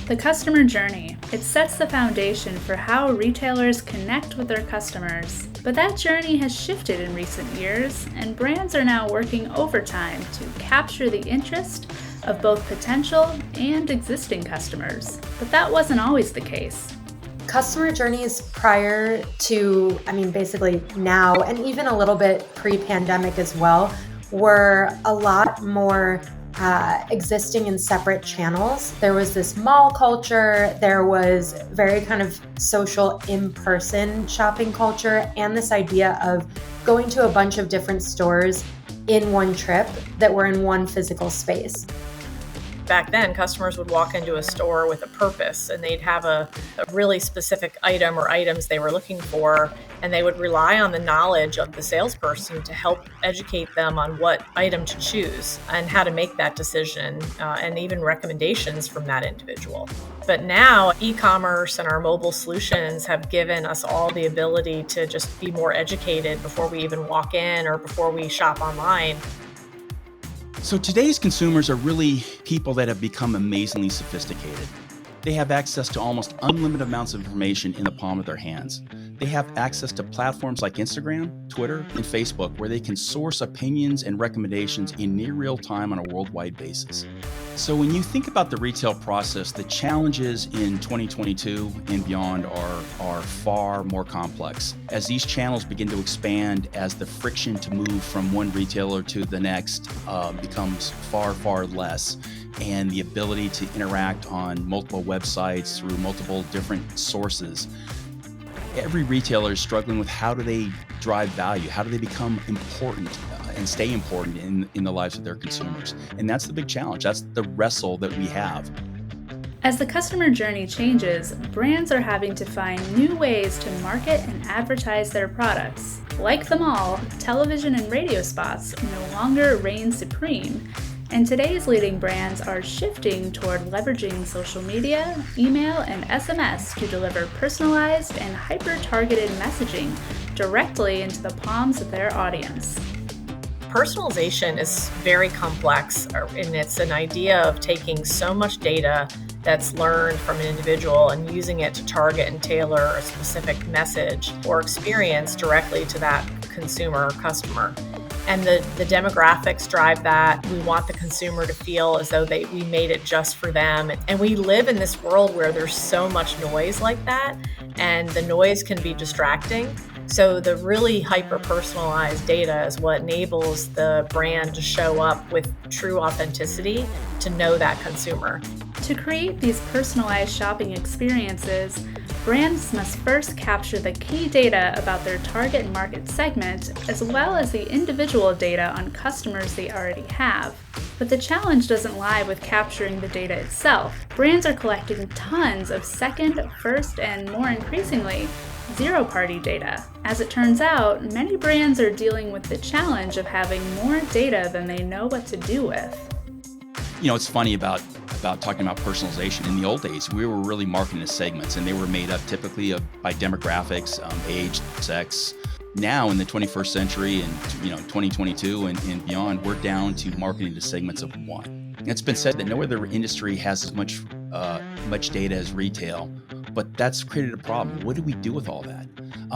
The customer journey. It sets the foundation for how retailers connect with their customers. But that journey has shifted in recent years, and brands are now working overtime to capture the interest of both potential and existing customers. But that wasn't always the case. Customer journeys prior to, basically now, and even a little bit pre-pandemic as well, were a lot more existing in separate channels. There was this mall culture, there was very kind of social in-person shopping culture, and this idea of going to a bunch of different stores in one trip that were in one physical space. Back then, customers would walk into a store with a purpose, and they'd have a really specific item or items they were looking for, and they would rely on the knowledge of the salesperson to help educate them on what item to choose and how to make that decision, and even recommendations from that individual. But now, e-commerce and our mobile solutions have given us all the ability to just be more educated before we even walk in or before we shop online. So today's consumers are really people that have become amazingly sophisticated. They have access to almost unlimited amounts of information in the palm of their hands. They have access to platforms like Instagram, Twitter, and Facebook, where they can source opinions and recommendations in near real time on a worldwide basis. So when you think about the retail process, the challenges in 2022 and beyond are far more complex. As these channels begin to expand, as the friction to move from one retailer to the next becomes far, far less, and the ability to interact on multiple websites through multiple different sources, every retailer is struggling with how do they drive value, how do they become important and stay important in the lives of their consumers. And that's the big challenge. That's the wrestle that we have. As the customer journey changes, brands are having to find new ways to market and advertise their products. Like them all, television and radio spots no longer reign supreme, and today's leading brands are shifting toward leveraging social media, email, and SMS to deliver personalized and hyper-targeted messaging directly into the palms of their audience. Personalization is very complex, and it's an idea of taking so much data that's learned from an individual and using it to target and tailor a specific message or experience directly to that consumer or customer. And the demographics drive that. We want the consumer to feel as though we made it just for them. And we live in this world where there's so much noise like that, and the noise can be distracting. So the really hyper-personalized data is what enables the brand to show up with true authenticity to know that consumer. To create these personalized shopping experiences, brands must first capture the key data about their target market segment, as well as the individual data on customers they already have. But the challenge doesn't lie with capturing the data itself. Brands are collecting tons of second, first, and more increasingly, zero-party data. As it turns out, many brands are dealing with the challenge of having more data than they know what to do with. You know, it's funny about talking about personalization. In the old days, we were really marketing to segments, and they were made up typically by demographics, age, sex. Now in the 21st century and 2022 and beyond, we're down to marketing to segments of one. It's been said that no other industry has as much data as retail, but that's created a problem. What do we do with all that?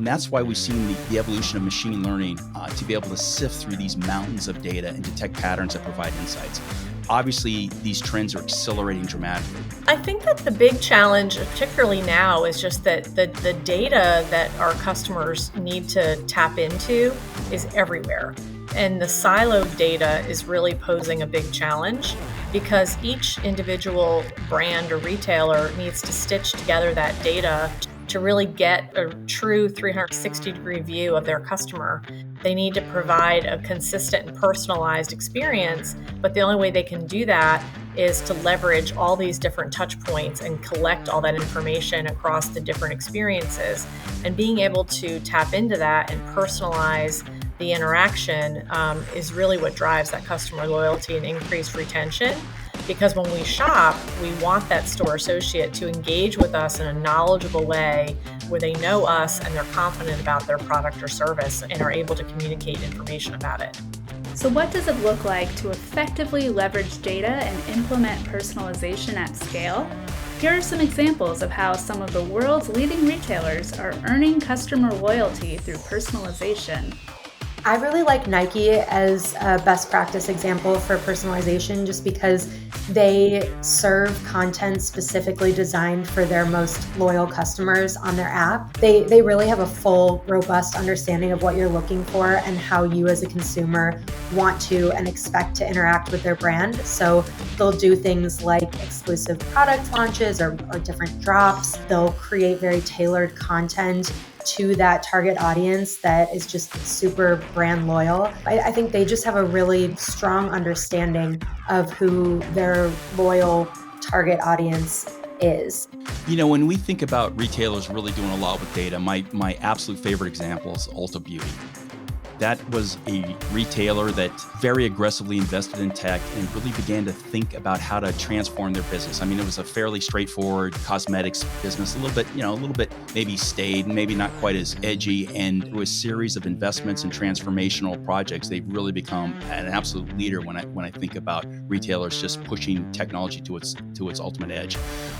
That's why we've seen the evolution of machine learning to be able to sift through these mountains of data and detect patterns that provide insights. Obviously, these trends are accelerating dramatically. I think that the big challenge, particularly now, is just that the data that our customers need to tap into is everywhere. And the siloed data is really posing a big challenge because each individual brand or retailer needs to stitch together that data to really get a true 360-degree view of their customer. They need to provide a consistent and personalized experience, but the only way they can do that is to leverage all these different touch points and collect all that information across the different experiences. And being able to tap into that and personalize the interaction is really what drives that customer loyalty and increased retention. Because when we shop, we want that store associate to engage with us in a knowledgeable way where they know us and they're confident about their product or service and are able to communicate information about it. So what does it look like to effectively leverage data and implement personalization at scale? Here are some examples of how some of the world's leading retailers are earning customer loyalty through personalization. I really like Nike as a best practice example for personalization just because they serve content specifically designed for their most loyal customers on their app. They really have a full, robust understanding of what you're looking for and how you as a consumer want to and expect to interact with their brand. So they'll do things like exclusive product launches or different drops. They'll create very tailored content to that target audience that is just super brand loyal. I think they just have a really strong understanding of who their loyal target audience is. You know, when we think about retailers really doing a lot with data, my absolute favorite example is Ulta Beauty. That was a retailer that very aggressively invested in tech and really began to think about how to transform their business. I mean, it was a fairly straightforward cosmetics business, a little bit maybe staid, maybe not quite as edgy. And through a series of investments and transformational projects, they've really become an absolute leader when I think about retailers just pushing technology to its ultimate edge.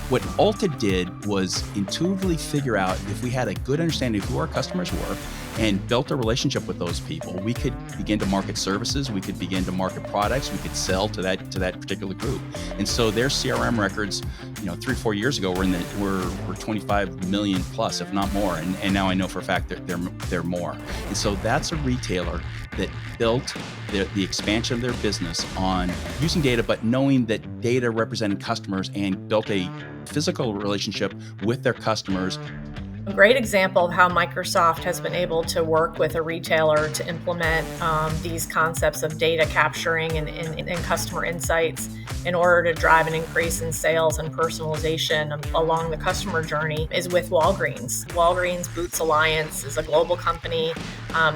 What Ulta did was intuitively figure out if we had a good understanding of who our customers were and built a relationship with those people, we could begin to market services, we could begin to market products, we could sell to that particular group. And so their CRM records, 3 or 4 years ago were 25 million plus, if not more. And now I know for a fact that they're more. And so that's a retailer that built the expansion of their business on using data, but knowing that data represented customers and built a physical relationship with their customers. A great example of how Microsoft has been able to work with a retailer to implement these concepts of data capturing and customer insights in order to drive an increase in sales and personalization along the customer journey is with Walgreens. Walgreens Boots Alliance is a global company.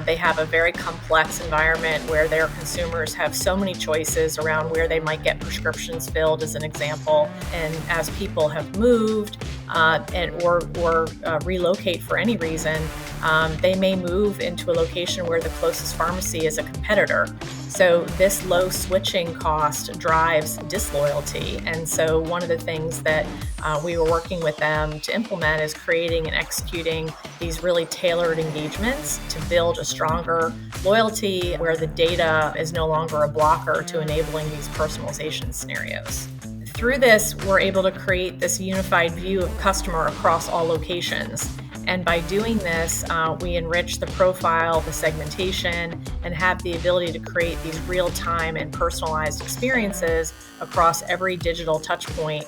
They have a very complex environment where their consumers have so many choices around where they might get prescriptions filled, as an example. And as people have moved or relocate for any reason, they may move into a location where the closest pharmacy is a competitor. So this low switching cost drives disloyalty. And so one of the things that we were working with them to implement is creating and executing these really tailored engagements to build a stronger loyalty where the data is no longer a blocker to enabling these personalization scenarios. Through this, we're able to create this unified view of customer across all locations. And by doing this, we enrich the profile, the segmentation, and have the ability to create these real-time and personalized experiences across every digital touch point,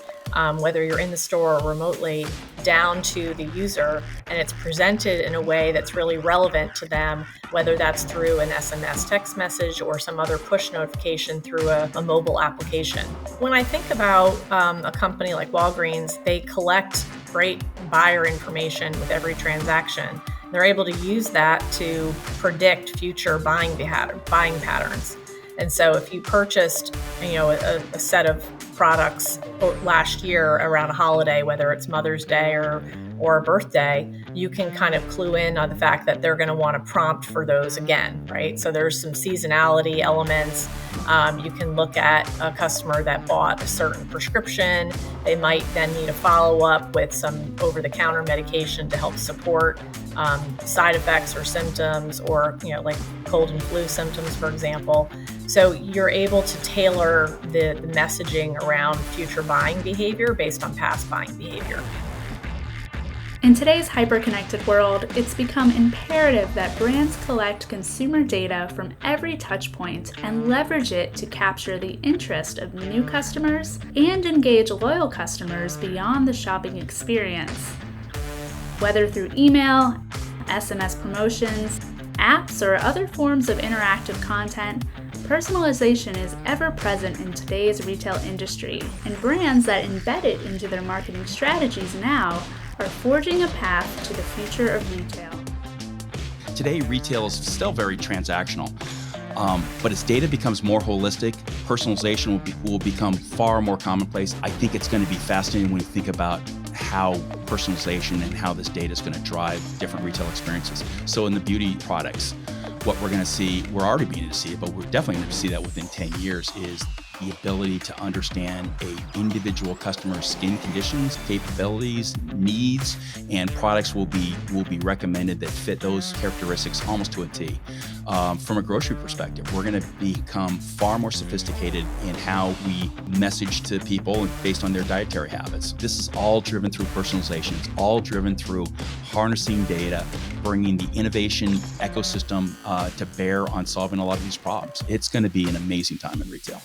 whether you're in the store or remotely, down to the user. And it's presented in a way that's really relevant to them, whether that's through an SMS text message or some other push notification through a mobile application. When I think about a company like Walgreens, they collect great buyer information with every transaction. They're able to use that to predict future buying patterns. And so if you purchased, a set of products last year around a holiday, whether it's Mother's Day or a birthday, you can kind of clue in on the fact that they're going to want to prompt for those again, right? So there's some seasonality elements. You can look at a customer that bought a certain prescription. They might then need a follow-up with some over-the-counter medication to help support side effects or symptoms, or like cold and flu symptoms, for example. So you're able to tailor the messaging around future buying behavior based on past buying behavior. In today's hyper-connected world, it's become imperative that brands collect consumer data from every touchpoint and leverage it to capture the interest of new customers and engage loyal customers beyond the shopping experience. Whether through email, SMS promotions, apps, or other forms of interactive content, personalization is ever present in today's retail industry, and brands that embed it into their marketing strategies now are forging a path to the future of retail. Today, retail is still very transactional, but as data becomes more holistic, personalization will become far more commonplace. I think it's going to be fascinating when you think about how personalization and how this data is going to drive different retail experiences. So in the beauty products, what we're going to see, we're already beginning to see it, but we're definitely going to see that within 10 years, is the ability to understand a individual customer's skin conditions, capabilities, needs, and products will be recommended that fit those characteristics almost to a T. From a grocery perspective, we're going to become far more sophisticated in how we message to people based on their dietary habits. This is all driven through personalization. It's all driven through harnessing data, bringing the innovation ecosystem to bear on solving a lot of these problems. It's going to be an amazing time in retail.